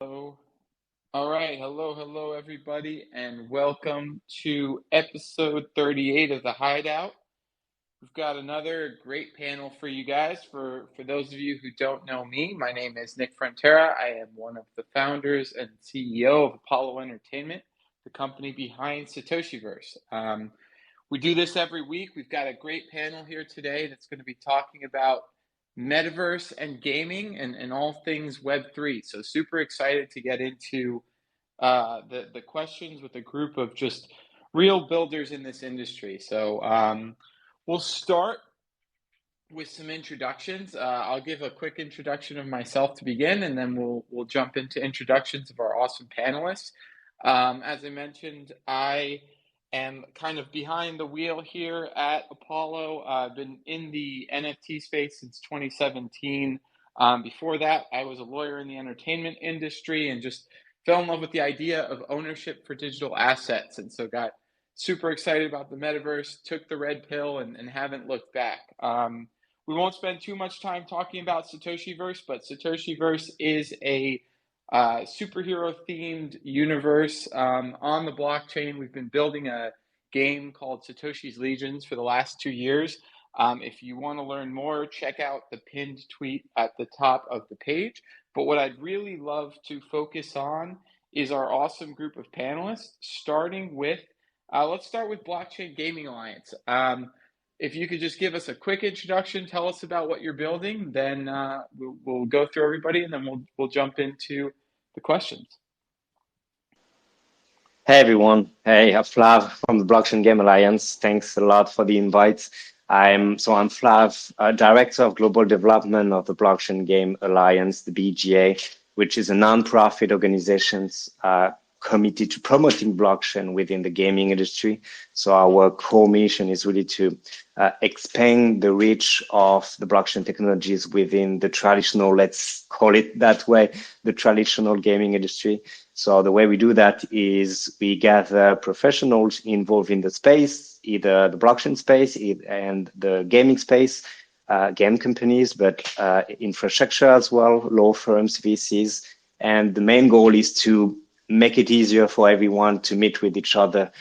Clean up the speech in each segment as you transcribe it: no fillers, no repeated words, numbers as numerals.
Hello. All right. Hello, everybody, and welcome to episode 38 of the Hideout. We've got another great panel for you guys. For those of you who don't know me, my name is Nick Frontera. I am one of the founders and CEO of Apollo Entertainment, the company behind Satoshiverse. We do this every week. We've got a great panel here today that's going to be talking about Metaverse and gaming and all things Web3. So super excited to get into the questions with a group of just real builders in this industry. So we'll start with some introductions. I'll give a quick introduction of myself to begin, and then we'll jump into introductions of our awesome panelists. As I mentioned, I am kind of behind the wheel here at Apollo. I've been in the NFT space since 2017. Before that, I was a lawyer in the entertainment industry and just fell in love with the idea of ownership for digital assets. And so got super excited about the metaverse, took the red pill, and haven't looked back. We won't spend too much time talking about Satoshiverse, but Satoshiverse is a superhero-themed universe on the blockchain. We've been building a game called Satoshi's Legions for the last 2 years. If you want to learn more, check out the pinned tweet at the top of the page. But what I'd really love to focus on is our awesome group of panelists, starting with, let's start with Blockchain Gaming Alliance. If you could just give us a quick introduction, tell us about what you're building, then we'll go through everybody, and then we'll jump into the questions. Hey everyone, hey, I'm Flav from the Blockchain Game Alliance. Thanks a lot for the invite. I'm Flav, Director of Global Development of the Blockchain Game Alliance, the BGA, which is a non-profit organization committed to promoting blockchain within the gaming industry. So our core mission is really to expand the reach of the blockchain technologies within the traditional, let's call it that way, the traditional gaming industry. So the way we do that is we gather professionals involved in the space, either the blockchain space and the gaming space, game companies, but infrastructure as well, law firms, VCs. And the main goal is to make it easier for everyone to meet with each other,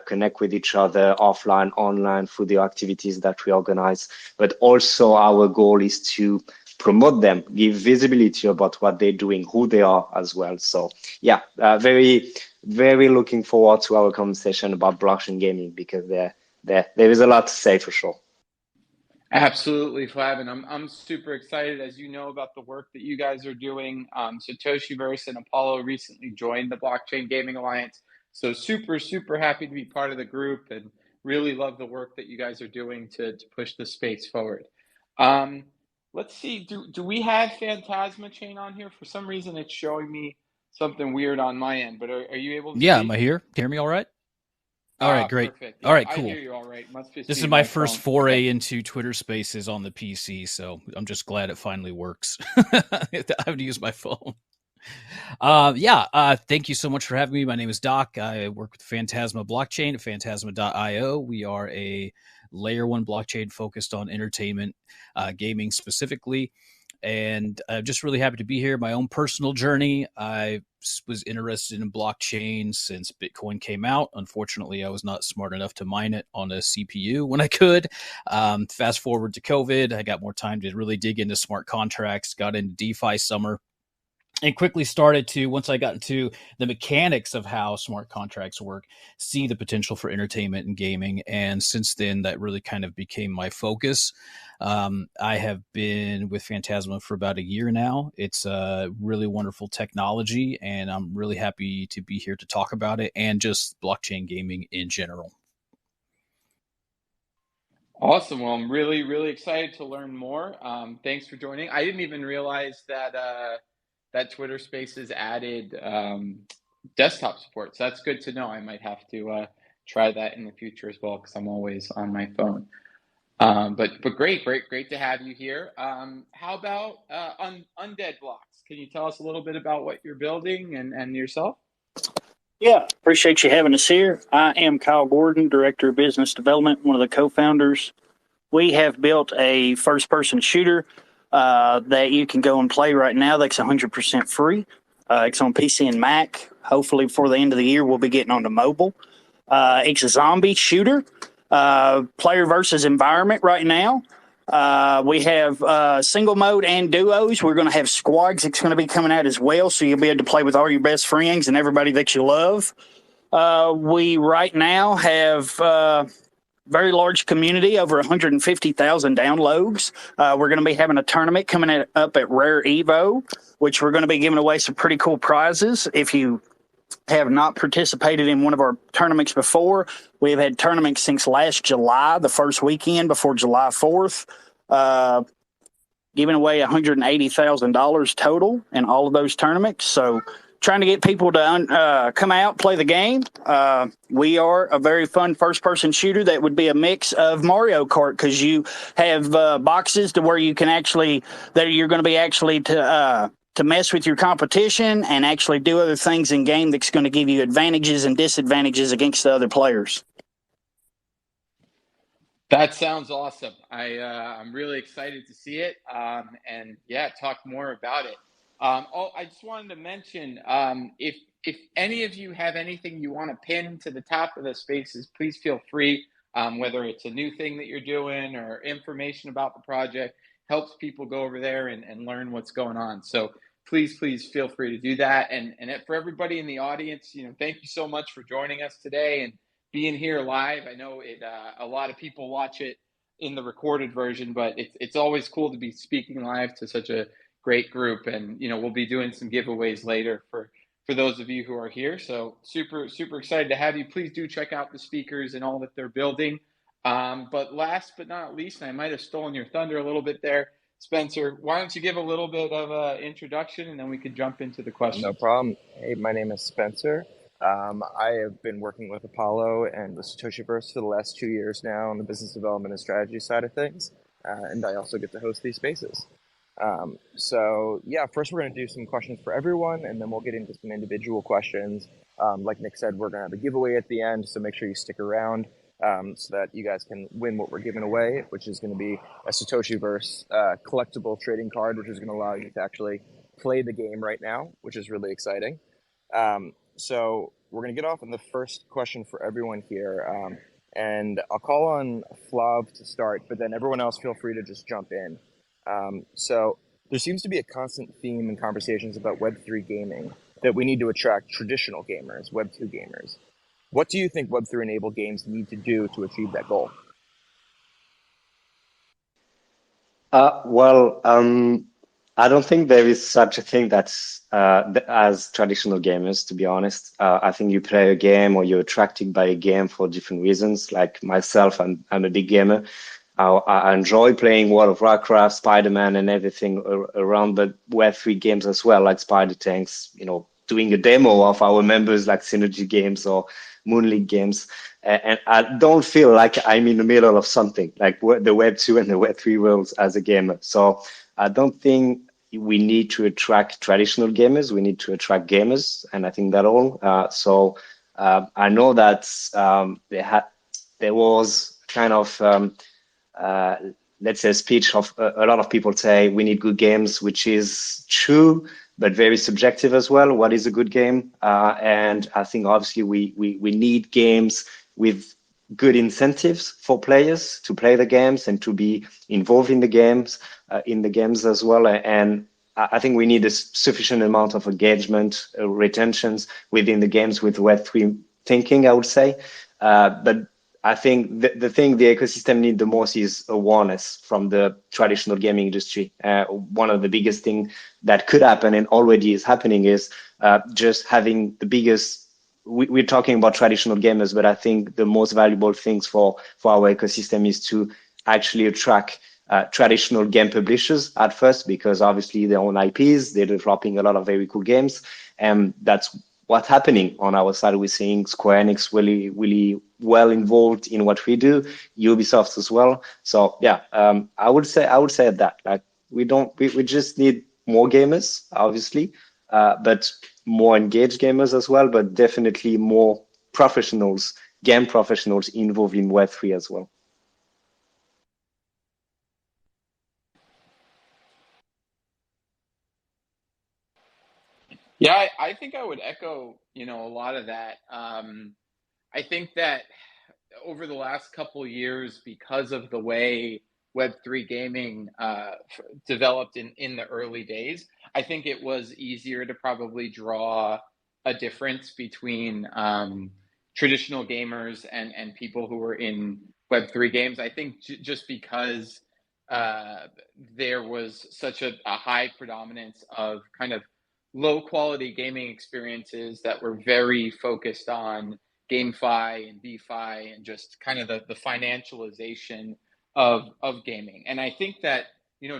connect with each other offline, online, through the activities that we organize. But also our goal is to promote them, give visibility about what they're doing, who they are as well. So yeah, very, very looking forward to our conversation about blockchain gaming, because there is a lot to say for sure. Absolutely, Flav, and I'm super excited, as you know, about the work that you guys are doing. Satoshiverse and Apollo recently joined the Blockchain Gaming Alliance, so super happy to be part of the group, and really love the work that you guys are doing to push the space forward. Let's see, do we have Phantasma Chain on here? For some reason, it's showing me something weird on my end, but are you able to Yeah, speak? am I here? Can you hear me all right? All right, great. Perfect. All right, I cool. hear you all right. Must just This be is my my first phone. foray into Twitter Spaces on the PC, so I'm just glad it finally works. I have to use my phone. Thank you so much for having me. My name is Doc. I work with Phantasma Blockchain at phantasma.io. We are a layer one blockchain focused on entertainment, gaming specifically. And I'm just really happy to be here. My own personal journey, I was interested in blockchain since Bitcoin came out. Unfortunately, I was not smart enough to mine it on a CPU when I could. Fast forward to COVID, I got more time to really dig into smart contracts, got into DeFi summer, and quickly started to, once I got into the mechanics of how smart contracts work, see the potential for entertainment and gaming. And since then, that really kind of became my focus. I have been with Phantasma for about a year now. It's a really wonderful technology, and I'm really happy to be here to talk about it and just blockchain gaming in general. Awesome. Well, I'm really excited to learn more. Thanks for joining. I didn't even realize that that Twitter Spaces added desktop support. So that's good to know. I might have to try that in the future as well, because I'm always on my phone. But great to have you here. How about Undead Blocks? Can you tell us a little bit about what you're building and yourself? Yeah, appreciate you having us here. I am Kyle Gordon, Director of Business Development, one of the co-founders. We have built a first-person shooter that you can go and play right now that's 100% free. It's on PC and Mac. Hopefully, before the end of the year, we'll be getting onto mobile. It's a zombie shooter, player versus environment right now. We have single mode and duos. We're going to have squads that's going to be coming out as well, so you'll be able to play with all your best friends and everybody that you love. We right now have very large community, over 150,000 downloads. We're going to be having a tournament coming up at Rare Evo, which we're going to be giving away some pretty cool prizes. If you have not participated in one of our tournaments before, we have had tournaments since last July, the first weekend before July 4th, giving away $180,000 total in all of those tournaments. So trying to get people to come out, play the game. We are a very fun first-person shooter that would be a mix of Mario Kart, because you have boxes to where you can actually, that you're going to be actually to mess with your competition and actually do other things in game that's going to give you advantages and disadvantages against the other players. That sounds awesome. I'm really excited to see it, and yeah, talk more about it. I just wanted to mention, if any of you have anything you want to pin to the top of the spaces, please feel free. Whether it's a new thing that you're doing or information about the project, helps people go over there and learn what's going on. So please feel free to do that. And for everybody in the audience, thank you so much for joining us today and being here live. I know a lot of people watch it in the recorded version, but it's always cool to be speaking live to such a great group. And we'll be doing some giveaways later for those of you who are here. So super excited to have you. Please do check out the speakers and all that they're building. But last but not least, I might have stolen your thunder a little bit there, Spencer. Why don't you give a little bit of an introduction, and then we could jump into the questions. No problem. Hey, my name is Spencer. I have been working with Apollo and with Satoshiverse for the last 2 years now on the business development and strategy side of things, and I also get to host these spaces. So yeah, first we're going to do some questions for everyone, and then we'll get into some individual questions. Like Nick said, we're going to have a giveaway at the end, so make sure you stick around so that you guys can win what we're giving away, which is going to be a Satoshiverse collectible trading card, which is going to allow you to actually play the game right now, which is really exciting. So we're going to get off on the first question for everyone here. And I'll call on Flav to start, but then everyone else feel free to just jump in. So there seems to be a constant theme in conversations about Web3 gaming that we need to attract traditional gamers, Web2 gamers. What do you think Web3 enabled games need to do to achieve that goal? I don't think there is such a thing that's as traditional gamers, to be honest. I think you play a game or you're attracted by a game for different reasons. Like myself, I'm a big gamer. I enjoy playing World of Warcraft, Spider-Man, and everything around the Web3 games as well, like Spider Tanks, doing a demo of our members like Synergy Games or Moonleague Games. And I don't feel like I'm in the middle of something like the Web2 and the Web3 worlds as a gamer. So I don't think we need to attract traditional gamers. We need to attract gamers, and I think that all. I know that there was kind of let's say a speech of a lot of people say we need good games, which is true, but very subjective as well. What is a good game? And I think obviously we need games with good incentives for players to play the games and to be involved in the games as well. And I think we need a sufficient amount of engagement, retentions within the games with Web3 thinking, I would say. But I think the thing the ecosystem needs the most is awareness from the traditional gaming industry. One of the biggest things that could happen and already is happening is just having the biggest. We're talking about traditional gamers, but I think the most valuable things for our ecosystem is to actually attract traditional game publishers at first, because obviously they own IPs, they're developing a lot of very cool games, and that's what's happening on our side. We're seeing Square Enix really well involved in what we do, Ubisoft as well. So yeah, I would say that like we just need more gamers, obviously, but more engaged gamers as well, but definitely more professionals, game professionals involved in Web3 as well. Yeah, I think I would echo, a lot of that. I think that over the last couple of years, because of the way Web3 gaming developed in the early days, I think it was easier to probably draw a difference between traditional gamers and people who were in Web3 games. I think just because uh, there was such a high predominance of kind of low quality gaming experiences that were very focused on GameFi and DeFi and just kind of the financialization of gaming. And I think that,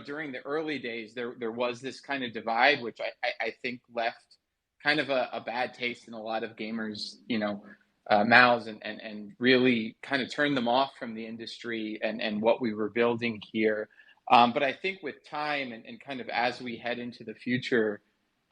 during the early days, there was this kind of divide, which I think left kind of a bad taste in a lot of gamers, mouths and really kind of turned them off from the industry and what we were building here. But I think with time and kind of as we head into the future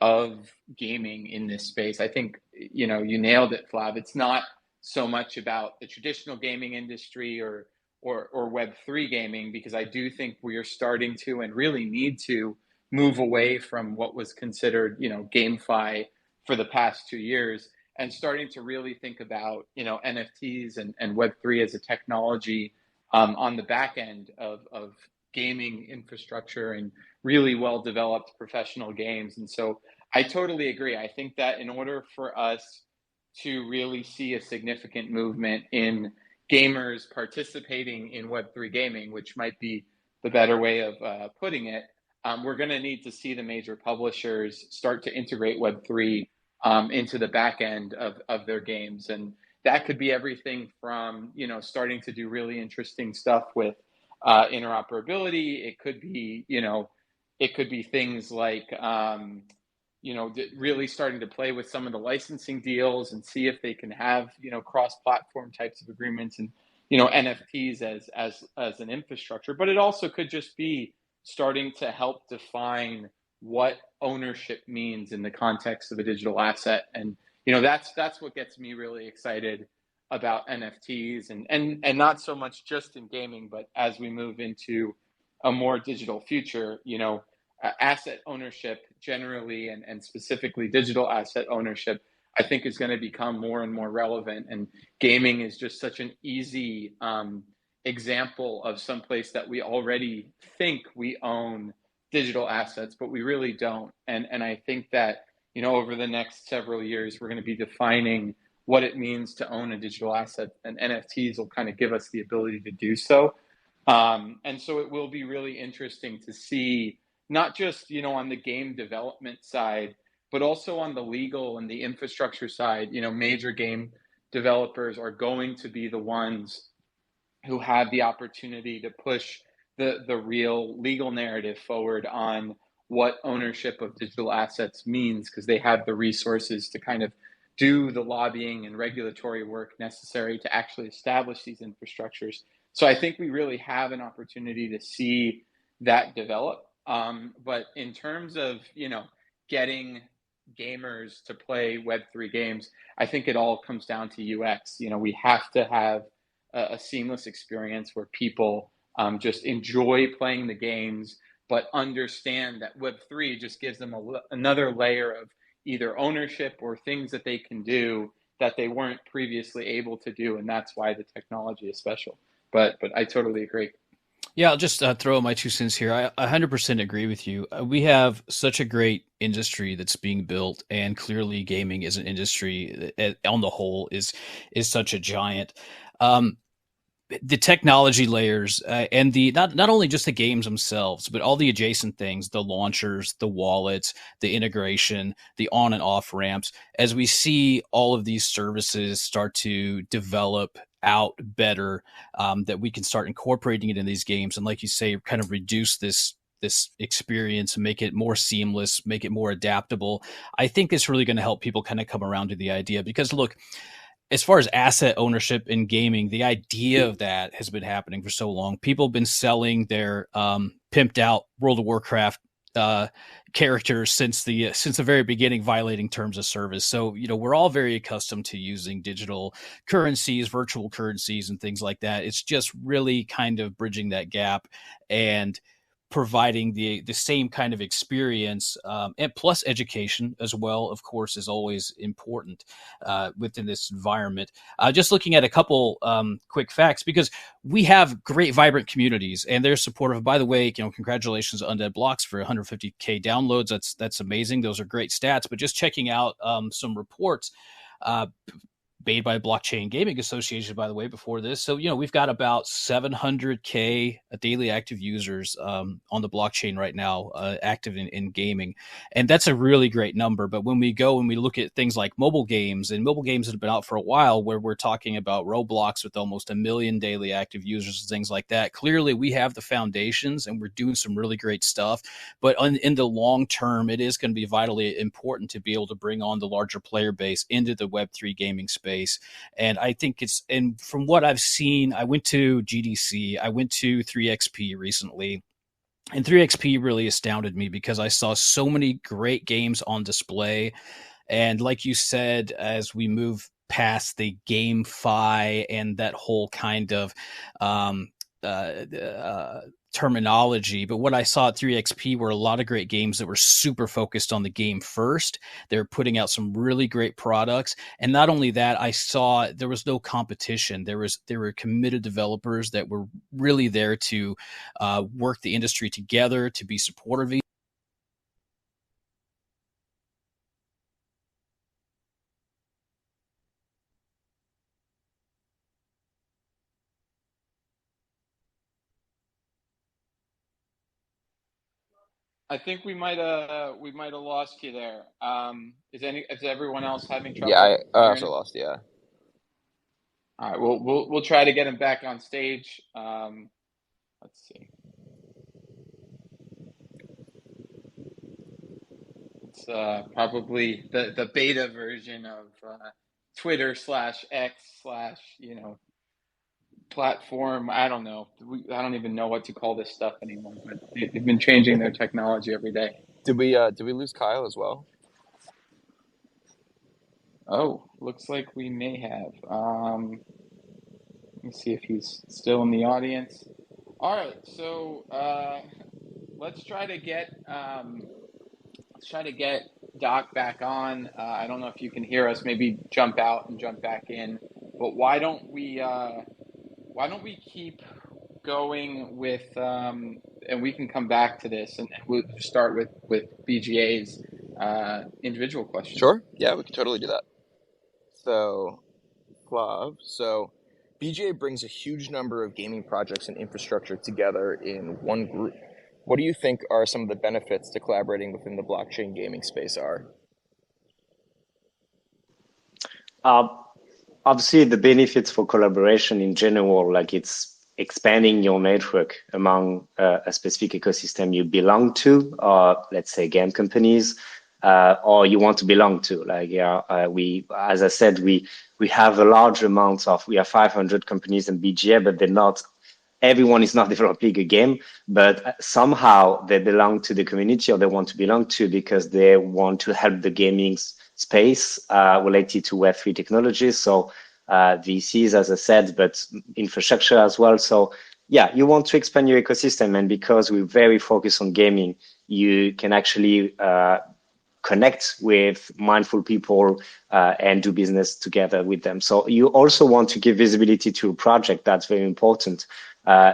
of gaming in this space, I think, you nailed it, Flav. It's not so much about the traditional gaming industry or Web3 gaming, because I do think we are starting to and really need to move away from what was considered, GameFi for the past 2 years and starting to really think about, NFTs and Web3 as a technology on the back end of gaming infrastructure and really well developed professional games. And so I totally agree. I think that in order for us to really see a significant movement in gamers participating in Web3 gaming, which might be the better way of putting it, we're going to need to see the major publishers start to integrate Web3 into the back end of their games. And that could be everything from, starting to do really interesting stuff with interoperability. It could be, it could be things like, really starting to play with some of the licensing deals and see if they can have, cross-platform types of agreements and, NFTs as an infrastructure. But it also could just be starting to help define what ownership means in the context of a digital asset. And, that's what gets me really excited about NFTs and not so much just in gaming, but as we move into a more digital future, asset ownership generally and specifically digital asset ownership, I think is going to become more and more relevant. And gaming is just such an easy example of someplace that we already think we own digital assets, but we really don't. And I think that, over the next several years, we're going to be defining what it means to own a digital asset, and NFTs will kind of give us the ability to do so. And so it will be really interesting to see, not just, on the game development side, but also on the legal and the infrastructure side. Major game developers are going to be the ones who have the opportunity to push the real legal narrative forward on what ownership of digital assets means, because they have the resources to kind of do the lobbying and regulatory work necessary to actually establish these infrastructures. So I think we really have an opportunity to see that develop. But in terms of, getting gamers to play Web3 games, I think it all comes down to UX. We have to have a seamless experience where people just enjoy playing the games, but understand that Web3 just gives them another layer of either ownership or things that they can do that they weren't previously able to do. And that's why the technology is special. But I totally agree. Yeah, I'll just throw my 2 cents here. I 100% agree with you. We have such a great industry that's being built, and clearly gaming is an industry that, on the whole, is such a giant. The technology layers and the not only just the games themselves, but all the adjacent things, the launchers, the wallets, the integration, the on and off ramps, as we see all of these services start to develop out better, that we can start incorporating it in these games. And like you say, kind of reduce this experience and make it more seamless, make it more adaptable. I think it's really going to help people kind of come around to the idea, because look, as far as asset ownership in gaming, the idea of that has been happening for so long. People have been selling their pimped out World of Warcraft characters since the very beginning, violating terms of service. So, we're all very accustomed to using digital currencies, virtual currencies, and things like that. It's just really kind of bridging that gap. And providing the same kind of experience, and plus education as well, of course, is always important within this environment. Just looking at a couple quick facts, because we have great, vibrant communities, and they're supportive. By the way, congratulations to Undead Blocks for 150K downloads. That's amazing. Those are great stats. But just checking out some reports. Made by Blockchain Gaming Association, by the way, before this. So, we've got about 700K daily active users on the blockchain right now, active in gaming. And that's a really great number. But when we look at things like mobile games, and mobile games that have been out for a while, where we're talking about Roblox with almost 1 million daily active users and things like that, clearly we have the foundations and we're doing some really great stuff. But in the long term, it is going to be vitally important to be able to bring on the larger player base into the Web3 gaming space. And I think and from what I've seen, I went to GDC, I went to 3XP recently, and 3XP really astounded me because I saw so many great games on display. And like you said, as we move past the GameFi and that whole kind of terminology, but what I saw at 3XP were a lot of great games that were super focused on the game first. They're putting out some really great products, and not only that, I saw there was no competition. There were committed developers that were really there to work the industry together, to be supportive. I think we might have lost you there. Is everyone else having trouble? Yeah, I also hearing? lost. Yeah. All right, we'll try to get him back on stage. Let's see. It's probably the beta version of Twitter/X/ platform. I don't know. I don't even know what to call this stuff anymore. But they've been changing their technology every day. Did we lose Kyle as well? Oh, looks like we may have. Let me see if he's still in the audience. All right, so let's try to get Doc back on. I don't know if you can hear us. Maybe jump out and jump back in. But why don't we keep going with and we can come back to this, and we'll start with BGA's individual questions. Sure. Yeah, we can totally do that. So, Flav, BGA brings a huge number of gaming projects and infrastructure together in one group. What do you think are some of the benefits to collaborating within the blockchain gaming space are? Obviously, the benefits for collaboration in general, like it's expanding your network among a specific ecosystem you belong to, or let's say game companies, or you want to belong to. Like, as I said, we have a large amount we have 500 companies in BGA, but everyone is not developing a game, but somehow they belong to the community, or they want to belong to because they want to help the gaming space related to Web3 technologies. So VCs, as I said, but infrastructure as well. So yeah, you want to expand your ecosystem, and because we're very focused on gaming, you can actually connect with mindful people and do business together with them. So you also want to give visibility to a project. That's very important.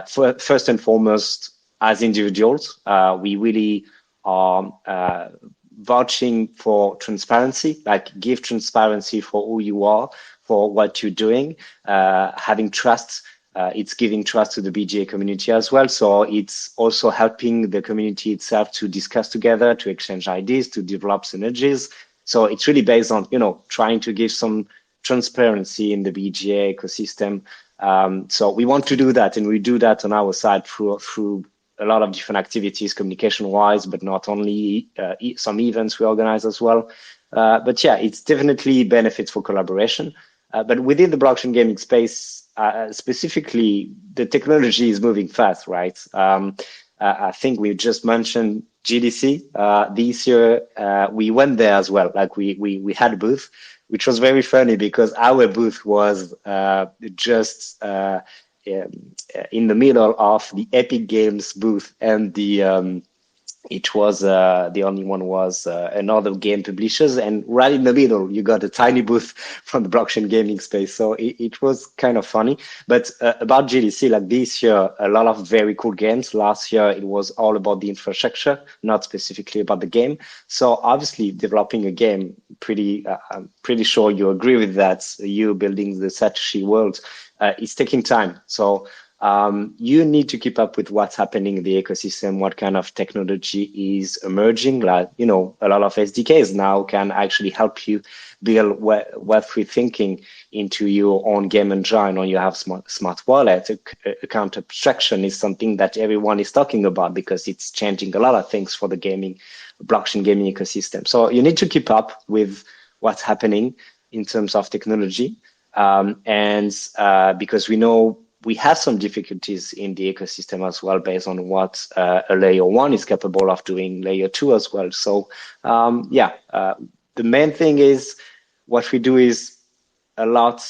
First and foremost, as individuals, we really are vouching for transparency, like give transparency for who you are, for what you're doing, having trust. It's giving trust to the BGA community as well. So it's also helping the community itself to discuss together, to exchange ideas, to develop synergies. So it's really based on, trying to give some transparency in the BGA ecosystem. So we want to do that, and we do that on our side through a lot of different activities, communication-wise, but not only some events we organize as well. But yeah, it's definitely benefits for collaboration. But within the blockchain gaming space, specifically, the technology is moving fast, right? I think we just mentioned GDC this year. We went there as well. Like we had a booth, which was very funny because our booth was just in the middle of the Epic Games booth and it was the only one was another game publishers, and right in the middle you got a tiny booth from the blockchain gaming space. So it was kind of funny. But about GDC, like this year, a lot of very cool games. Last year it was all about the infrastructure, not specifically about the game. So obviously developing a game, I'm pretty sure you agree with that. You building the Satoshi world is taking time. So you need to keep up with what's happening in the ecosystem, what kind of technology is emerging. Like, a lot of SDKs now can actually help you build Web3 thinking into your own game engine, or you have smart wallet. Account abstraction is something that everyone is talking about because it's changing a lot of things for the blockchain gaming ecosystem. So you need to keep up with what's happening in terms of technology. Because we know we have some difficulties in the ecosystem as well, based on what a layer 1 is capable of doing, layer 2 as well. So the main thing is what we do is a lot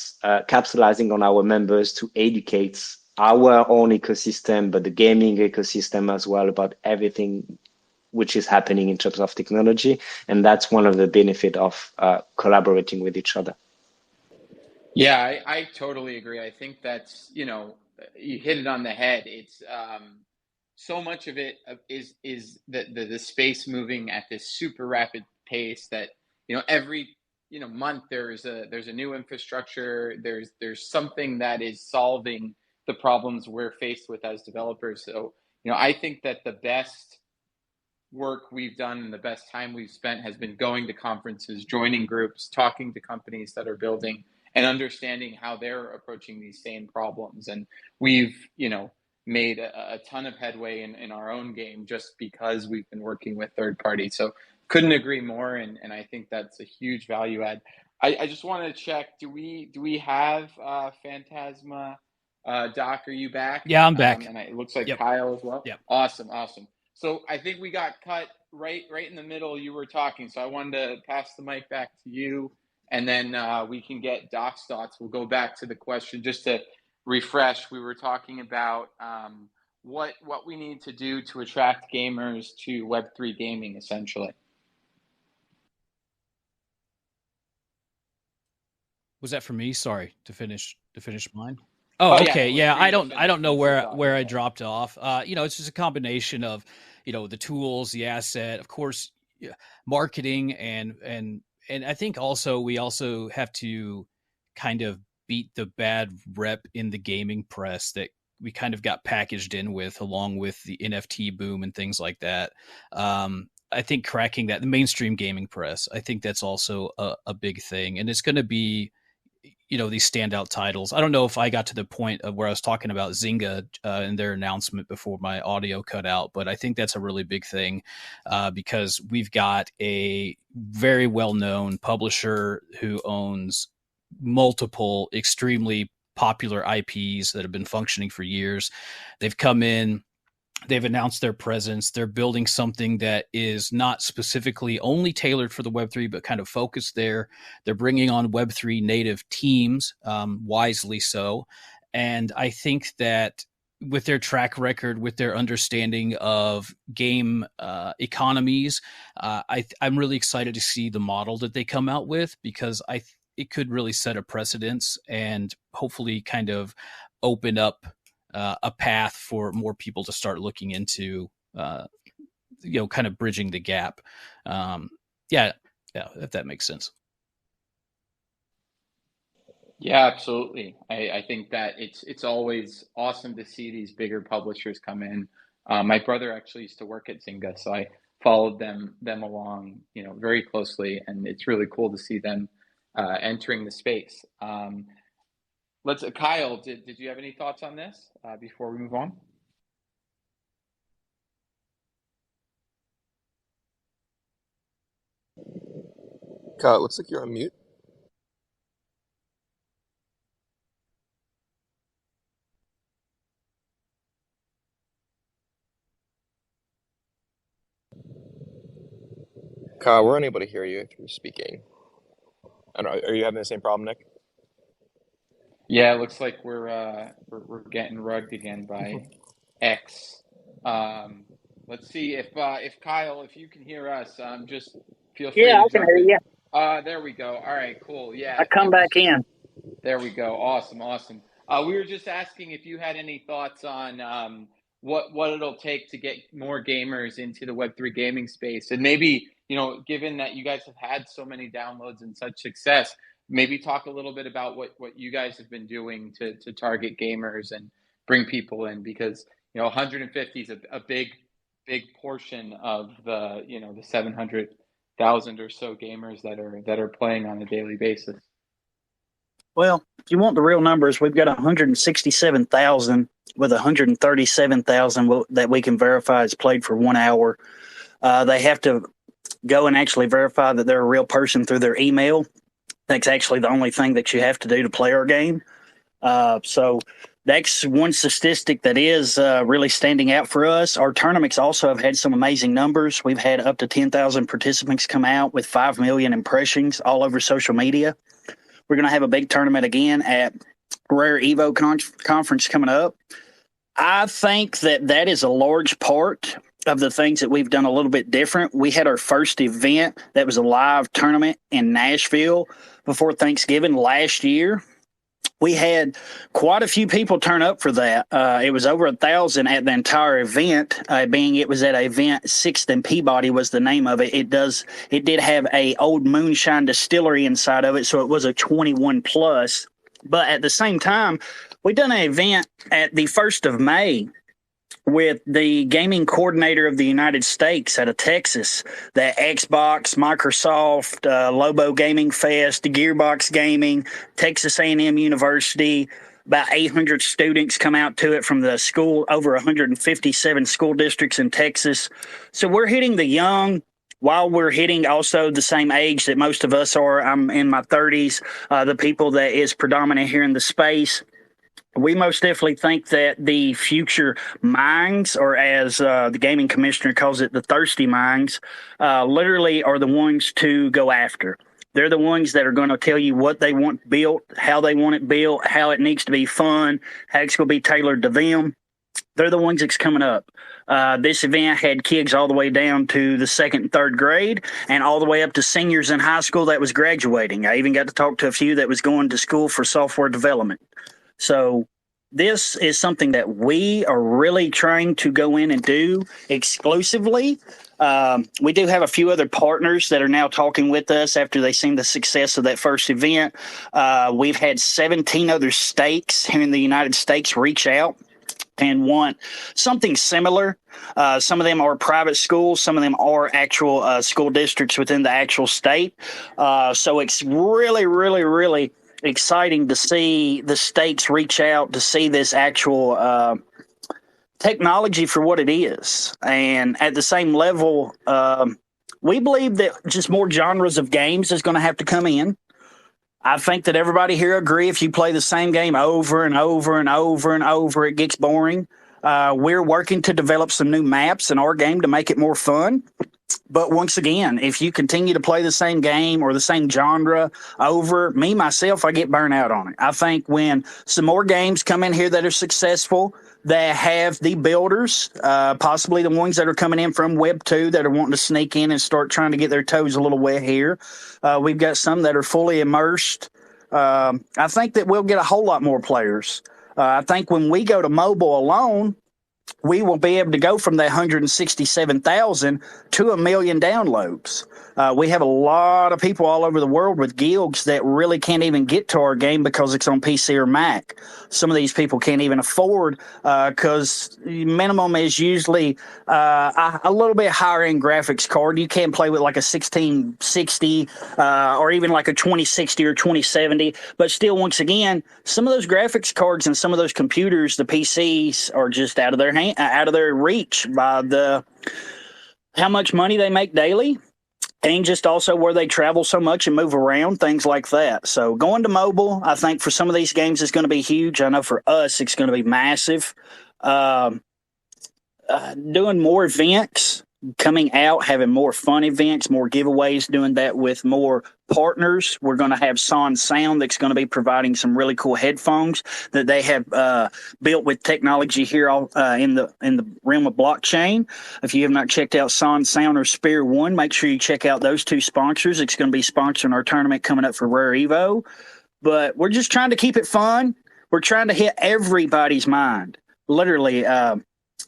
capitalizing on our members to educate our own ecosystem, but the gaming ecosystem as well, about everything which is happening in terms of technology. And that's one of the benefits of collaborating with each other. Yeah, I totally agree. I think that's, you hit it on the head. It's so much of it is the space moving at this super rapid pace that, every, month there's a new infrastructure, there's something that is solving the problems we're faced with as developers. So, I think that the best work we've done and the best time we've spent has been going to conferences, joining groups, talking to companies that are building, and understanding how they're approaching these same problems. And we've, made a ton of headway in our own game just because we've been working with third parties. So couldn't agree more. And I think that's a huge value add. I just want to check, do we have Phantasma? Doc, are you back? Yeah, I'm back. And it looks like Yep. Kyle as well. Yep. Awesome. So I think we got cut right in the middle. You were talking, so I wanted to pass the mic back to you, and then we can get Doc's thoughts. We'll go back to the question just to refresh. We were talking about what we need to do to attract gamers to Web3 gaming, essentially. Was that for me? Sorry, to finish mine. Oh, okay. Yeah, I don't know where I dropped off. It's just a combination of, the tools, the asset, of course, marketing, and I think also we also have to kind of beat the bad rep in the gaming press that we kind of got packaged in with, along with the NFT boom and things like that. I think cracking that, the mainstream gaming press, I think that's also a big thing, and it's going to be, these standout titles. I don't know if I got to the point of where I was talking about Zynga in their announcement before my audio cut out, but I think that's a really big thing because we've got a very well-known publisher who owns multiple extremely popular IPs that have been functioning for years. They've come in, they've announced their presence. They're building something that is not specifically only tailored for the Web3, but kind of focused there. They're bringing on Web3 native teams, wisely so. And I think that with their track record, with their understanding of game economies, I'm really excited to see the model that they come out with, because it could really set a precedence and hopefully kind of open up a path for more people to start looking into, kind of bridging the gap. Yeah, if that makes sense. Yeah, absolutely. I think that it's always awesome to see these bigger publishers come in. My brother actually used to work at Zynga, so I followed them along, very closely, and it's really cool to see them entering the space. Kyle, did you have any thoughts on this before we move on? Kyle, it looks like you're on mute. Kyle, we're unable to hear you if you're speaking. I don't know, are you having the same problem, Nick? Yeah, it looks like we're getting rugged again by X. Um, let's see if Kyle, if you can hear us, just feel free Yeah, to I can jump hear in. you. There we go. All right, cool. I Yeah, come it was back just in. there we go. Awesome, awesome. We were just asking if you had any thoughts on what it'll take to get more gamers into the Web3 gaming space, and maybe given that you guys have had so many downloads and such success, maybe talk a little bit about what you guys have been doing to target gamers and bring people in, because 150 is a big portion of the 700,000 or so gamers that are playing on a daily basis. Well, if you want the real numbers, we've got 167,000 with 137,000 that we can verify has played for 1 hour. They have to go and actually verify that they're a real person through their email. That's actually the only thing that you have to do to play our game. So that's one statistic that is really standing out for us. Our tournaments also have had some amazing numbers. We've had up to 10,000 participants come out with 5 million impressions all over social media. We're going to have a big tournament again at Rare Evo Conference coming up. I think that is a large part of the things that we've done a little bit different. We had our first event that was a live tournament in Nashville before Thanksgiving last year. We had quite a few people turn up for that. It was over 1,000 at the entire event, being it was at an event, Sixth and Peabody was the name of it. It did have a old moonshine distillery inside of it, so it was a 21 plus. But at the same time, we done an event at the 1st of May with the gaming coordinator of the United States out of Texas, the Xbox, Microsoft, Lobo Gaming Fest, Gearbox Gaming, Texas A&M University. About 800 students come out to it from the school, over 157 school districts in Texas. So we're hitting the young, while we're hitting also the same age that most of us are. I'm in my 30s, the people that is predominant here in the space. We most definitely think that the future minds, or as the gaming commissioner calls it, the thirsty minds, literally are the ones to go after. They're the ones that are going to tell you what they want built, how they want it built, how it needs to be fun, how it's going to be tailored to them. They're the ones that's coming up. This event had kids all the way down to the 2nd and 3rd grade and all the way up to seniors in high school that was graduating. I even got to talk to a few that was going to school for software development. So this is something that we are really trying to go in and do exclusively. We do have a few other partners that are now talking with us after they've seen the success of that first event. We've had 17 other states here in the United States reach out and want something similar. Some of them are private schools. Some of them are actual school districts within the actual state. So it's really, really, really exciting to see the states reach out to see this actual technology for what it is. And at the same level, we believe that just more genres of games is going to have to come in. I think that everybody here agree if you play the same game over and over and over and over, it gets boring. We're working to develop some new maps in our game to make it more fun. But once again, if you continue to play the same game or the same genre over, myself, I get burnt out on it. I think when some more games come in here that are successful, that have the builders, possibly the ones that are coming in from Web2 that are wanting to sneak in and start trying to get their toes a little wet here. We've got some that are fully immersed. I think that we'll get a whole lot more players. I think when we go to mobile alone, we will be able to go from that 167,000 to 1 million downloads. We have a lot of people all over the world with guilds that really can't even get to our game because it's on PC or Mac. Some of these people can't even afford because minimum is usually a little bit higher end graphics card. You can't play with like a 1660 or even like a 2060 or 2070. But still, once again, some of those graphics cards and some of those computers, the PCs, are just out of their reach by how much money they make daily. And just also where they travel so much and move around, things like that. So going to mobile, I think for some of these games is going to be huge. I know for us it's going to be massive. Doing more events, coming out, having more fun events, more giveaways, doing that with more partners. We're going to have Son Sound that's going to be providing some really cool headphones that they have built with technology here in the realm of blockchain. If you have not checked out Son Sound or Spear One, make sure you check out those two sponsors. It's going to be sponsoring our tournament coming up for Rare Evo. But we're just trying to keep it fun. We're trying to hit everybody's mind. Literally,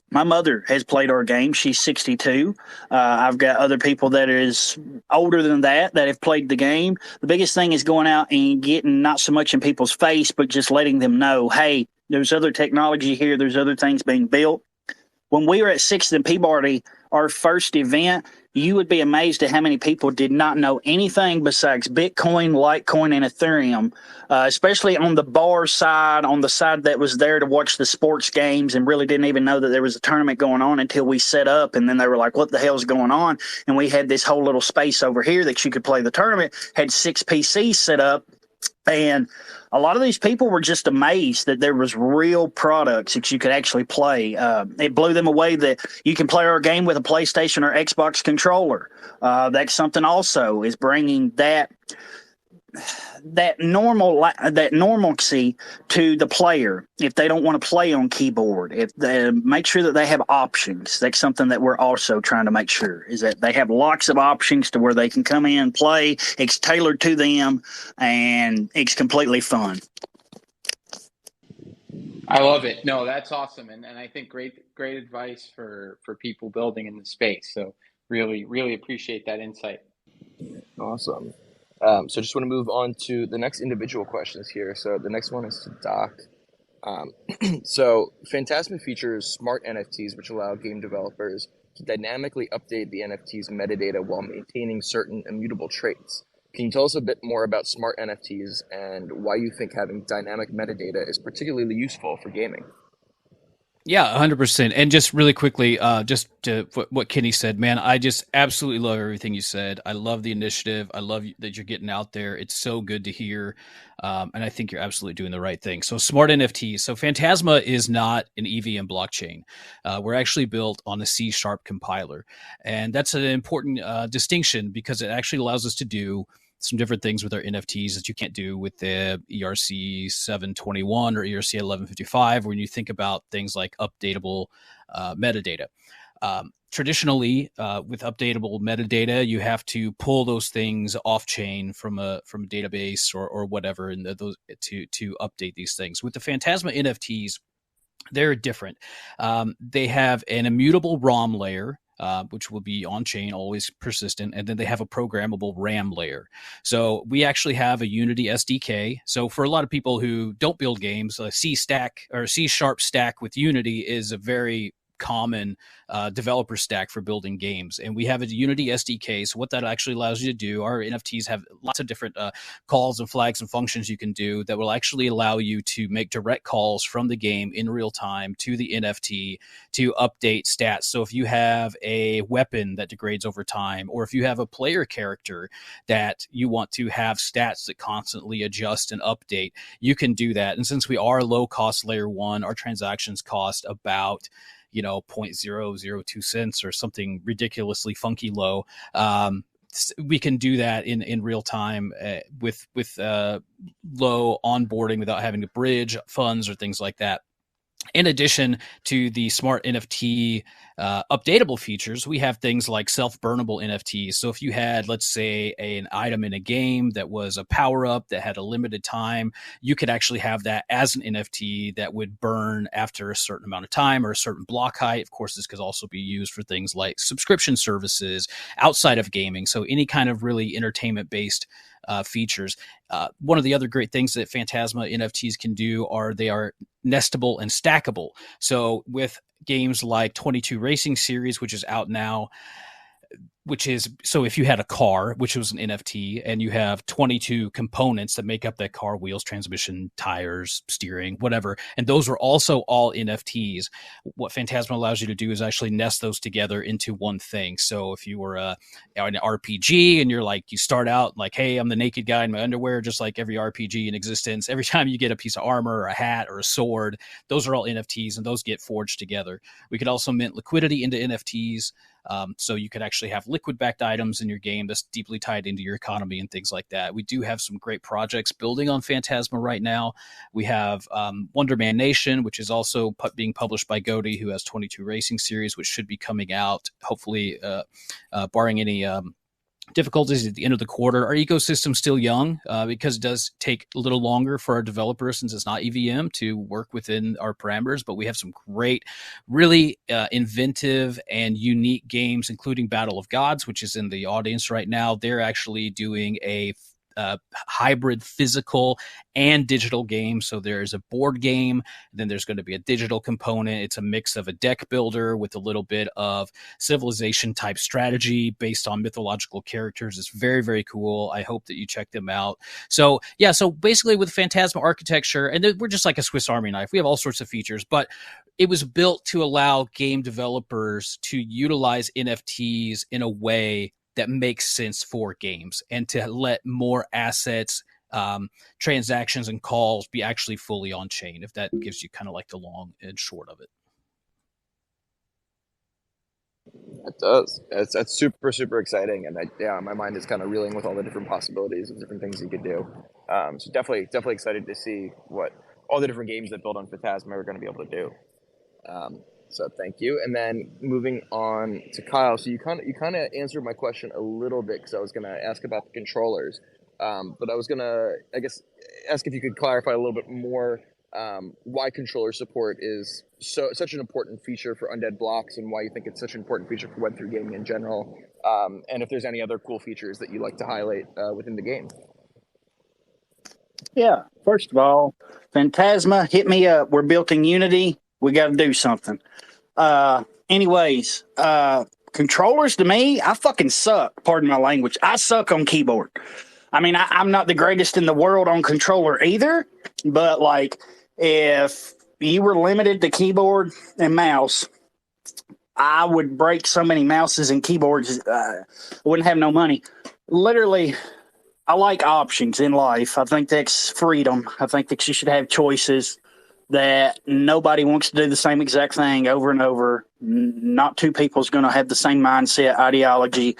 my mother has played our game. She's 62. I've got other people that is older than that have played the game. The biggest thing is going out and getting not so much in people's face, but just letting them know, hey, there's other technology here. There's other things being built. When we were at 6th and Peabody, our first event, you would be amazed at how many people did not know anything besides Bitcoin, Litecoin, and Ethereum, especially on the bar side, on the side that was there to watch the sports games and really didn't even know that there was a tournament going on until we set up. And then they were like, what the hell is going on? And we had this whole little space over here that you could play the tournament, had 6 PCs set up. And a lot of these people were just amazed that there was real products that you could actually play. It blew them away that you can play our game with a PlayStation or Xbox controller. That's something also is bringing that normalcy to the player. If they don't want to play on keyboard, if they make sure that they have options. That's something that we're also trying to make sure is that they have lots of options to where they can come in, play. It's tailored to them, and it's completely fun. I love it. No, that's awesome, and I think great advice for people building in the space. So really appreciate that insight. Awesome. So just want to move on to the next individual questions here. So the next one is to Doc. So Phantasma features smart NFTs, which allow game developers to dynamically update the NFT's metadata while maintaining certain immutable traits. Can you tell us a bit more about smart NFTs and why you think having dynamic metadata is particularly useful for gaming? Yeah, 100%. And just really quickly, just to what Kenny said, man, I just absolutely love everything you said. I love the initiative. I love that you're getting out there. It's so good to hear. And I think you're absolutely doing the right thing. So smart NFTs. So Phantasma is not an EVM blockchain. We're actually built on a C# compiler. And that's an important distinction because it actually allows us to do some different things with our NFTs that you can't do with the ERC 721 or ERC 1155 when you think about things like updatable metadata. Traditionally, with updatable metadata, you have to pull those things off chain from a database or whatever, and those to update these things. With the Phantasma NFTs, they're different. They have an immutable ROM layer, which will be on chain, always persistent. And then they have a programmable RAM layer. So we actually have a Unity SDK. So for a lot of people who don't build games, a C stack or C# stack with Unity is a very common developer stack for building games. And we have a Unity SDK. So what that actually allows you to do, our NFTs have lots of different calls and flags and functions you can do that will actually allow you to make direct calls from the game in real time to the NFT to update stats. So if you have a weapon that degrades over time, or if you have a player character that you want to have stats that constantly adjust and update, you can do that. And since we are low cost layer 1, our transactions cost about 0.002 cents or something ridiculously funky low. We can do that in real time with low onboarding without having to bridge funds or things like that. In addition to the smart NFT updatable features, we have things like self-burnable NFTs. So if you had, let's say, an item in a game that was a power-up that had a limited time, you could actually have that as an NFT that would burn after a certain amount of time or a certain block height. Of course, this could also be used for things like subscription services outside of gaming. So any kind of really entertainment-based features. One of the other great things that Phantasma NFTs can do are they are nestable and stackable. So with games like 22 Racing Series, which is out now, so if you had a car, which was an NFT, and you have 22 components that make up that car, wheels, transmission, tires, steering, whatever, and those are also all NFTs, what Phantasma allows you to do is actually nest those together into one thing. So if you were an RPG and you start out like, hey, I'm the naked guy in my underwear, just like every RPG in existence, every time you get a piece of armor or a hat or a sword, those are all NFTs and those get forged together. We could also mint liquidity into NFTs. So you could actually have liquid-backed items in your game that's deeply tied into your economy and things like that. We do have some great projects building on Phantasma right now. We have Wonder Man Nation, which is also being published by Goaty, who has 22 Racing Series, which should be coming out, hopefully, barring any difficulties at the end of the quarter. Our ecosystem's still young because it does take a little longer for our developers, since it's not EVM, to work within our parameters. But we have some great, really inventive and unique games, including Battle of Gods, which is in the audience right now. They're actually doing a hybrid physical and digital game. So there's a board game, then there's going to be a digital component. It's a mix of a deck builder with a little bit of civilization type strategy based on mythological characters. It's very, very cool. I hope that you check them out. So yeah, so basically with Phantasma architecture, and we're just like a Swiss Army knife. We have all sorts of features, but it was built to allow game developers to utilize NFTs in a way that makes sense for games, and to let more assets, transactions, and calls be actually fully on chain, if that gives you kind of like the long and short of it. It does. That's super, super exciting. And my mind is kind of reeling with all the different possibilities of different things you could do. So definitely excited to see what all the different games that build on Phantasma are going to be able to do. So thank you. And then moving on to Kyle. So you kind of answered my question a little bit, because I was going to ask about the controllers. But I was going to, I guess, ask if you could clarify a little bit more why controller support is such an important feature for Undead Blocks, and why you think it's such an important feature for Web3 gaming in general. And if there's any other cool features that you like to highlight within the game. Yeah, first of all, Phantasma, hit me up. We're built in Unity. We got to do something. Anyways, controllers, to me, I fucking suck. Pardon my language. I suck on keyboard. I mean, I'm not the greatest in the world on controller either, but like, if you were limited to keyboard and mouse, I would break so many mouses and keyboards. I wouldn't have no money. Literally, I like options in life. I think that's freedom. I think that you should have choices, that nobody wants to do the same exact thing over and over. Not two people is going to have the same mindset, ideology.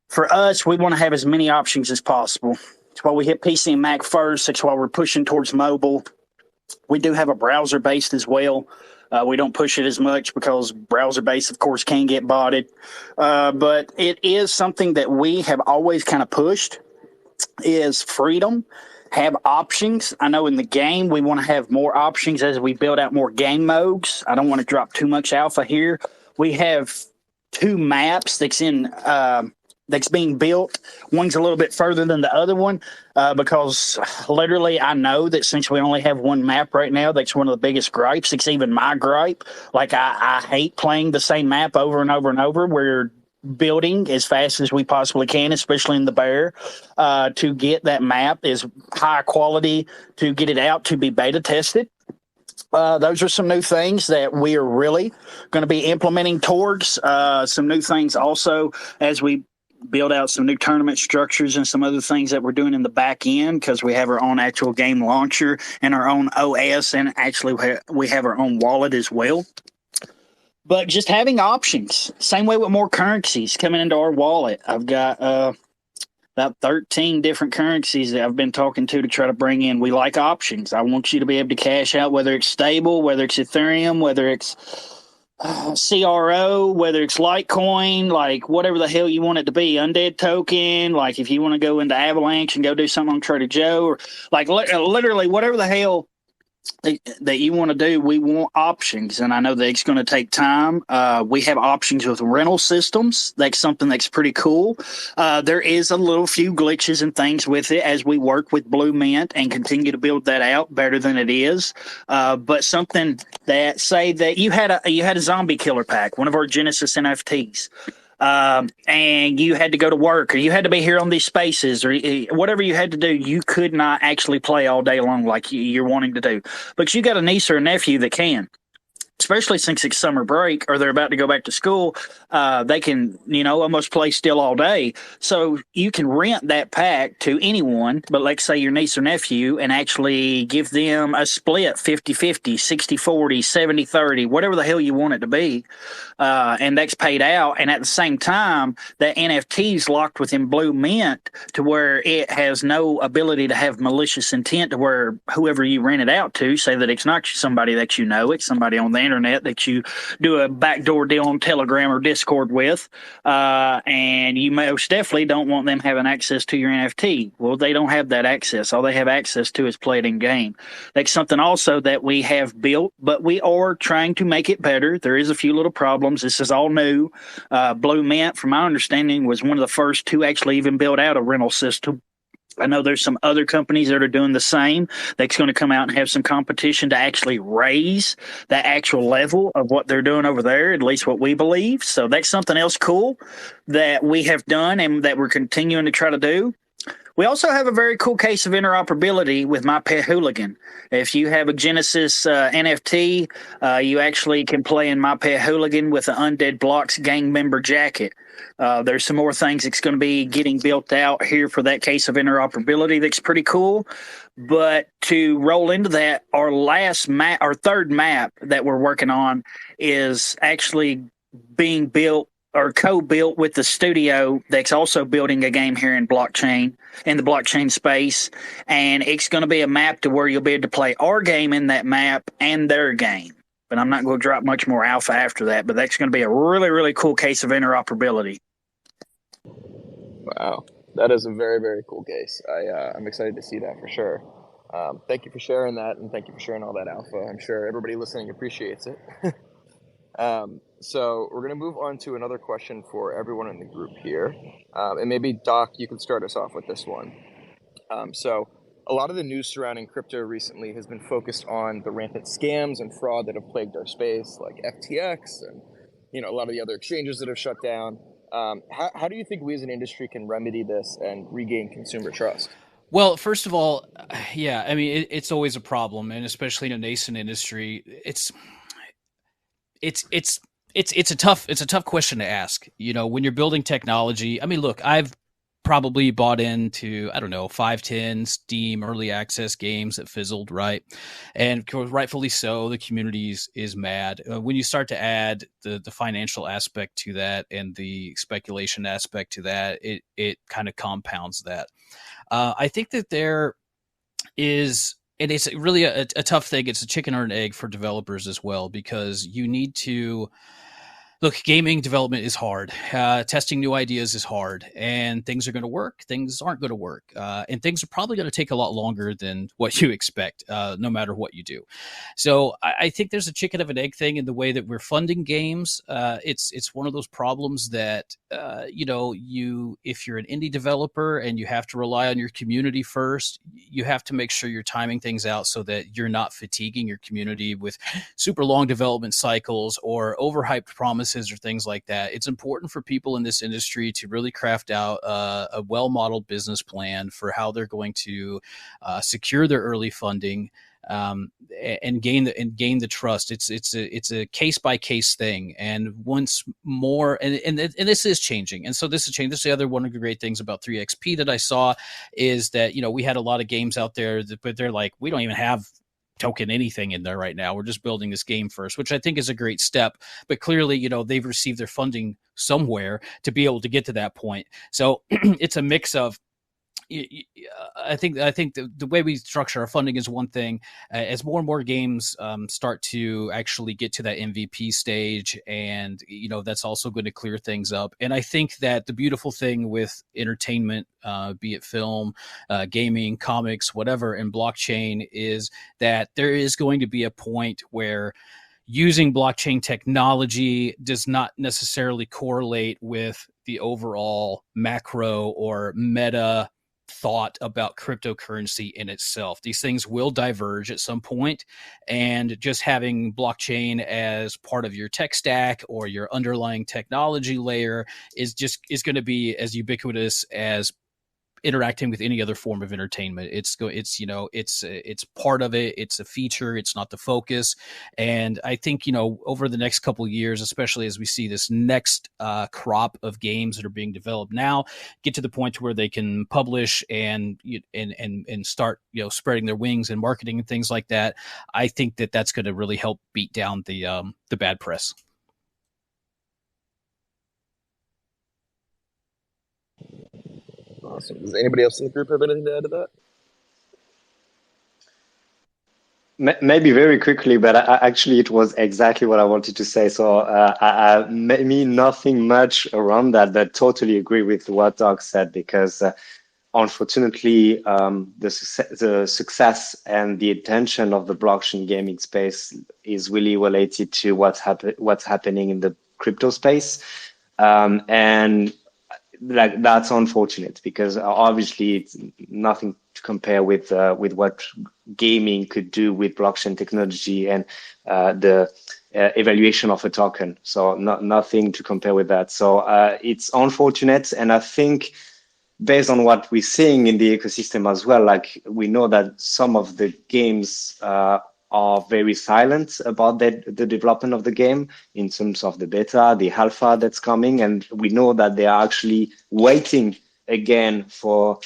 For us, we want to have as many options as possible. That's why we hit PC and Mac first. That's why we're pushing towards mobile. We do have a browser-based as well. We don't push it as much because browser-based, of course, can get botted. But it is something that we have always kind of pushed, is freedom. Have options. I know in the game we want to have more options as we build out more game modes. I don't want to drop too much alpha here. We have 2 maps that's being built. One's a little bit further than the other one because literally I know that since we only have 1 map right now, that's one of the biggest gripes. It's even my gripe. Like I hate playing the same map over and over and over. We're building as fast as we possibly can, especially in the bear, to get that map is high quality, to get it out to be beta tested. Those are some new things that we are really going to be implementing towards. Some new things also as we build out some new tournament structures and some other things that we're doing in the back end, because we have our own actual game launcher and our own OS, and actually we have our own wallet as well. But just having options. Same way with more currencies coming into our wallet. I've got about 13 different currencies that I've been talking to try to bring in. We like options. I want you to be able to cash out, whether it's stable, whether it's Ethereum, whether it's CRO, whether it's Litecoin, like whatever the hell you want it to be, Undead token, like if you want to go into Avalanche and go do something on Trader Joe, or like literally whatever the hell that you want to do, we want options. And I know that it's going to take time. We have options with rental systems. That's something that's pretty cool. There is a little few glitches and things with it as we work with Blue Mint and continue to build that out better than it is. But something that, say that you had a zombie killer pack, one of our Genesis NFTs. And you had to go to work, or you had to be here on these spaces, or whatever you had to do, you could not actually play all day long like you're wanting to do. But you got a niece or a nephew that can. especially since it's summer break or they're about to go back to school, they can, almost play still all day. So you can rent that pack to anyone, but let's say your niece or nephew, and actually give them a split 50-50, 60-40, 70-30, whatever the hell you want it to be. And that's paid out. And at the same time, that NFT is locked within Blue Mint to where it has no ability to have malicious intent, to where whoever you rent it out to, say that it's not somebody that you know, it's somebody on the internet that you do a backdoor deal on Telegram or Discord with, and you most definitely don't want them having access to your NFT. Well, they don't have that access. All they have access to is play it in game. That's something also that we have built, but we are trying to make it better. There is a few little problems. This is all new. Blue Mint, from my understanding, was one of the first to actually even build out a rental system. I know there's some other companies that are doing the same. That's going to come out and have some competition to actually raise the actual level of what they're doing over there, at least what we believe. So that's something else cool that we have done and that we're continuing to try to do. We also have a very cool case of interoperability with My Pet Hooligan. If you have a Genesis NFT, you actually can play in My Pet Hooligan with an Undead Blocks gang member jacket. There's some more things that's going to be getting built out here for that case of interoperability that's pretty cool. But to roll into that, our third map that we're working on is actually being built or co-built with the studio that's also building a game here in the blockchain space. And it's going to be a map to where you'll be able to play our game in that map and their game. But I'm not going to drop much more alpha after that, but that's going to be a really, really cool case of interoperability. Wow, that is a very, very cool case. I'm excited to see that for sure. Thank you for sharing that, and thank you for sharing all that alpha. I'm sure everybody listening appreciates it. So we're going to move on to another question for everyone in the group here. And maybe, Doc, you can start us off with this one. So a lot of the news surrounding crypto recently has been focused on the rampant scams and fraud that have plagued our space, like FTX and a lot of the other exchanges that have shut down. How do you think we as an industry can remedy this and regain consumer trust? Well, first of all, yeah, I mean, it's always a problem, and especially in a nascent industry, it's a tough question to ask. When you're building technology, I mean, look, I've probably bought into, 5-10 Steam early access games that fizzled, right? And rightfully so, the community is mad. When you start to add the financial aspect to that and the speculation aspect to that, it kind of compounds that. I think that there is, and it's really a tough thing. It's a chicken or an egg for developers as well, because you need to look, gaming development is hard. Testing new ideas is hard, and things are going to work. Things aren't going to work, and things are probably going to take a lot longer than what you expect, no matter what you do. So I think there's a chicken of an egg thing in the way that we're funding games. It's one of those problems that if you're an indie developer and you have to rely on your community first, you have to make sure you're timing things out so that you're not fatiguing your community with super long development cycles or overhyped promises or things like that. It's important for people in this industry to really craft out a well-modeled business plan for how they're going to secure their early funding and gain the trust. It's a case by case thing, and once more, and this is changing, and so this is changing. This is the other one of the great things about 3XP that I saw is that we had a lot of games out there, but they're like, we don't even have token anything in there right now. We're just building this game first, which I think is a great step. But clearly, they've received their funding somewhere to be able to get to that point. So it's a mix of. I think the way we structure our funding is one thing. As more and more games start to actually get to that MVP stage, and that's also going to clear things up. And I think that the beautiful thing with entertainment, be it film, gaming, comics, whatever, and blockchain, is that there is going to be a point where using blockchain technology does not necessarily correlate with the overall macro or meta thought about cryptocurrency in itself. These things will diverge at some point, and just having blockchain as part of your tech stack or your underlying technology layer is going to be as ubiquitous as interacting with any other form of entertainment. It's part of it. It's a feature. It's not the focus. And I think, over the next couple of years, especially as we see this next crop of games that are being developed now, get to the point where they can publish and start, spreading their wings and marketing and things like that. I think that that's going to really help beat down the bad press. Awesome. Does anybody else in the group have anything to add to that? Maybe very quickly, but actually it was exactly what I wanted to say. So I maybe nothing much around that, but totally agree with what Doc said, because unfortunately, the success and the attention of the blockchain gaming space is really related to what's happening in the crypto space, and like that's unfortunate, because obviously it's nothing to compare with what gaming could do with blockchain technology and the evaluation of a token. So nothing to compare with that. So it's unfortunate, and I think, based on what we're seeing in the ecosystem as well, like we know that some of the games are very silent about the development of the game in terms of the beta, the alpha that's coming, and we know that they are actually waiting again for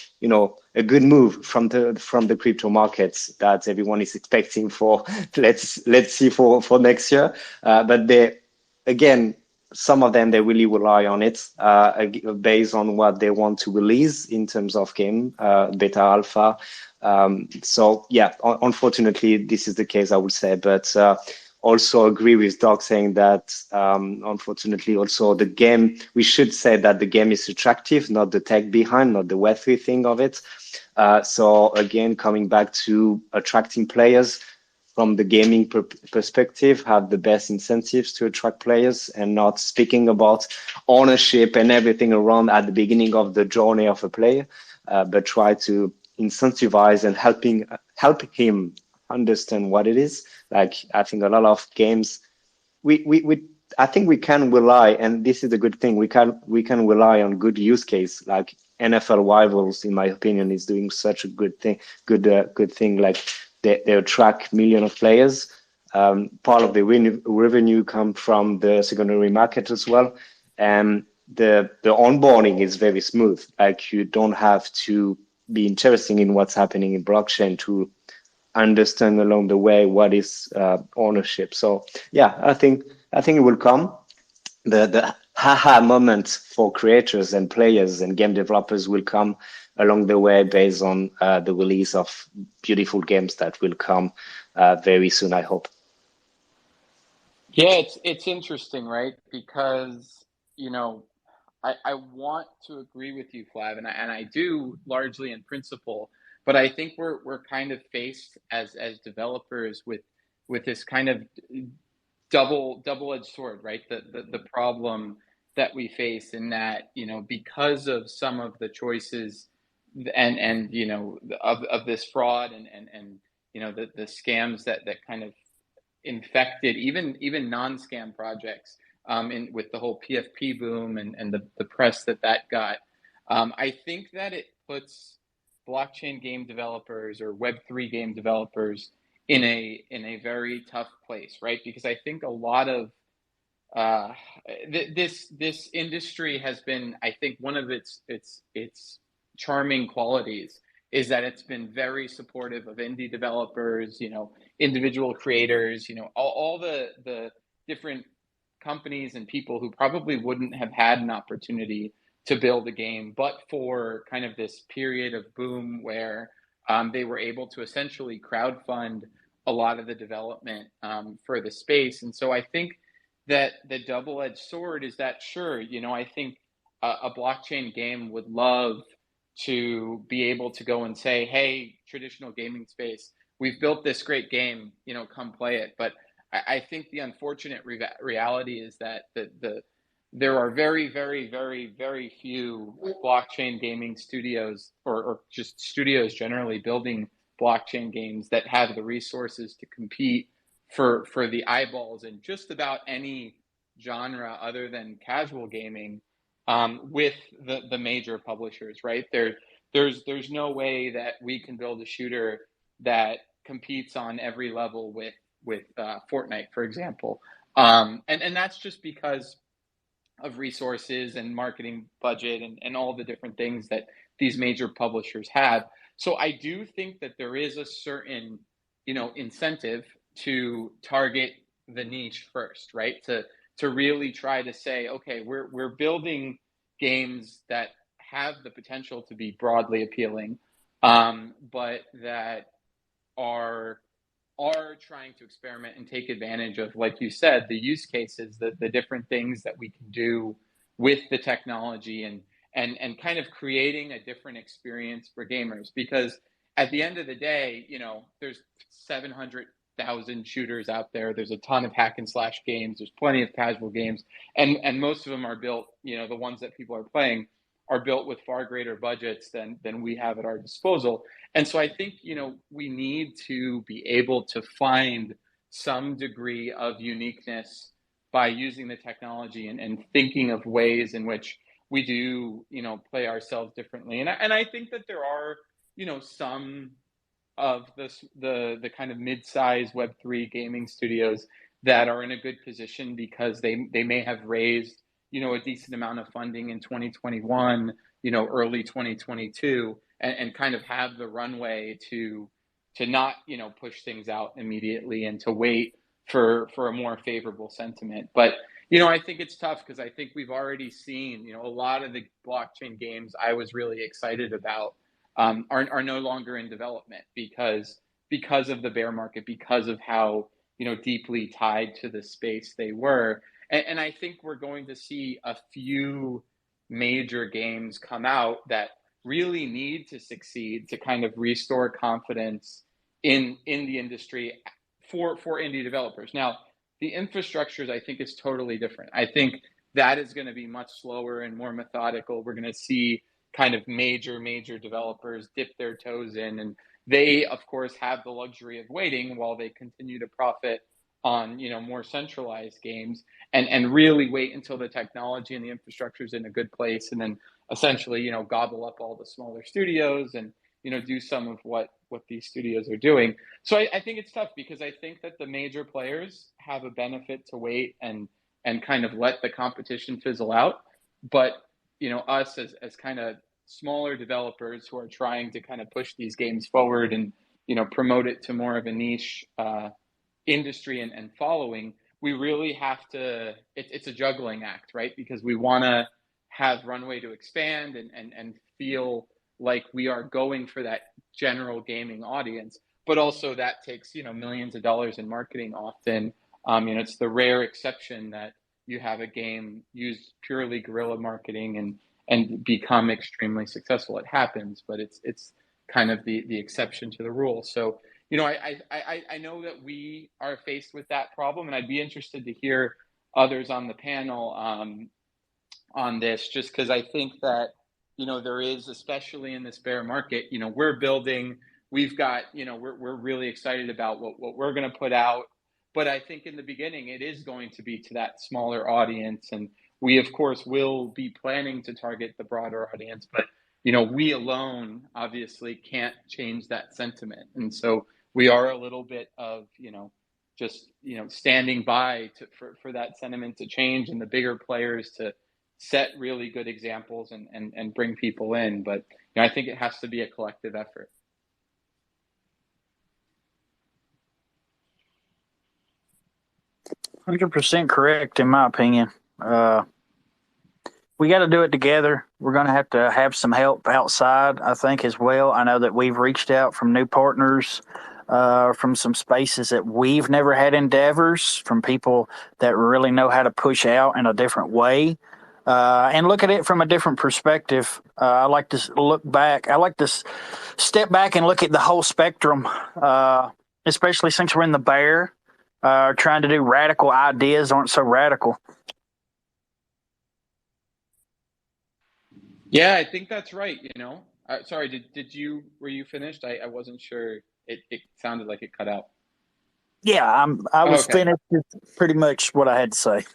a good move from the crypto markets that everyone is expecting for let's see for next year, but they again, some of them, they really rely on it based on what they want to release in terms of game, beta, alpha. So yeah, unfortunately, this is the case, I would say. But also agree with Doc saying that, unfortunately, also the game, we should say that the game is attractive, not the tech behind, not the Web3 thing of it. So again, coming back to attracting players, from the gaming perspective, have the best incentives to attract players, and not speaking about ownership and everything around at the beginning of the journey of a player, but try to incentivize and help him understand what it is. Like, I think a lot of games, I think we can rely, and this is a good thing, we can rely on good use case. Like NFL Rivals, in my opinion, is doing such a good thing. Like, they attract millions of players. Part of the revenue come from the secondary market as well. And the onboarding is very smooth. Like, you don't have to be interested in what's happening in blockchain to understand along the way what is ownership. So yeah, I think it will come. The haha moment for creators and players and game developers will come along the way, based on the release of beautiful games that will come very soon, I hope. Yeah, it's interesting, right? Because I want to agree with you, Flav, and I do largely in principle, but I think we're kind of faced as developers with this kind of double-edged sword, right? The problem that we face, in that, because of some of the choices and of this fraud and the scams that kind of infected even non-scam projects, with the whole PFP boom and the press that got. I think that it puts blockchain game developers or Web3 game developers in a very tough place, right? Because I think a lot of this industry has been, I think, one of its charming qualities is that it's been very supportive of indie developers, individual creators, all the different companies and people who probably wouldn't have had an opportunity to build a game, but for kind of this period of boom where they were able to essentially crowdfund a lot of the development for the space. And so I think that the double-edged sword is that, sure, I think a blockchain game would love to be able to go and say, hey, traditional gaming space, we've built this great game, come play it. But I think the unfortunate reality is that there are very, very, very, very few blockchain gaming studios or just studios generally building blockchain games that have the resources to compete for the eyeballs in just about any genre other than casual gaming. with the major publishers, right? There's no way that we can build a shooter that competes on every level with Fortnite, for example, and that's just because of resources and marketing budget and all the different things that these major publishers have. So I do think that there is a certain, incentive to target the niche first, right? To really try to say, okay, we're building games that have the potential to be broadly appealing, but that are trying to experiment and take advantage of, like you said, the use cases, the different things that we can do with the technology, and kind of creating a different experience for gamers. Because at the end of the day, there's 700,000 shooters out there. There's a ton of hack and slash games. There's plenty of casual games, and most of them are built, the ones that people are playing are built with far greater budgets than we have at our disposal. And so I think, we need to be able to find some degree of uniqueness by using the technology, and thinking of ways in which we do, play ourselves differently. And I think that there are, some of the kind of mid-size Web3 gaming studios that are in a good position because they may have raised, a decent amount of funding in 2021, early 2022, and kind of have the runway to not, push things out immediately, and to wait for a more favorable sentiment. But, I think it's tough because I think we've already seen, a lot of the blockchain games I was really excited about are no longer in development because of the bear market, because of how, deeply tied to the space they were. And I think we're going to see a few major games come out that really need to succeed to kind of restore confidence in the industry for indie developers. Now, the infrastructures, I think, is totally different. I think that is going to be much slower and more methodical. We're going to see kind of major developers dip their toes in, and they, of course, have the luxury of waiting while they continue to profit on, more centralized games, and really wait until the technology and the infrastructure is in a good place, and then essentially, gobble up all the smaller studios, and, do some of what these studios are doing. So I think it's tough because I think that the major players have a benefit to wait and kind of let the competition fizzle out. But, us as kind of smaller developers who are trying to kind of push these games forward and, promote it to more of a niche industry and following, we really have to, it's a juggling act, right? Because we want to have runway to expand and feel like we are going for that general gaming audience, but also that takes, millions of dollars in marketing often. It's the rare exception that you have a game use purely guerrilla marketing and become extremely successful. It happens, but it's kind of the exception to the rule. So, I know that we are faced with that problem, and I'd be interested to hear others on the panel on this, just because I think that, there is, especially in this bear market, we're building, we've got, we're really excited about what we're going to put out. But I think in the beginning, it is going to be to that smaller audience. And we, of course, will be planning to target the broader audience. But, we alone obviously can't change that sentiment. And so we are a little bit of, just, standing by for that sentiment to change, and the bigger players to set really good examples and bring people in. But I think it has to be a collective effort. %100% correct, in my opinion. We got to do it together. We're going to have some help outside, I think, as well. I know that we've reached out from new partners, from some spaces that we've never had endeavors, from people that really know how to push out in a different way. And look at it from a different perspective. I like to look back. I like to step back and look at the whole spectrum, especially since we're in the bear. Trying to do radical ideas aren't so radical. Yeah, I think that's right. Sorry, were you finished? I wasn't sure. It sounded like it cut out. Yeah, I was finished. It's pretty much what I had to say.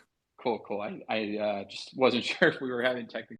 Cool. I just wasn't sure if we were having technical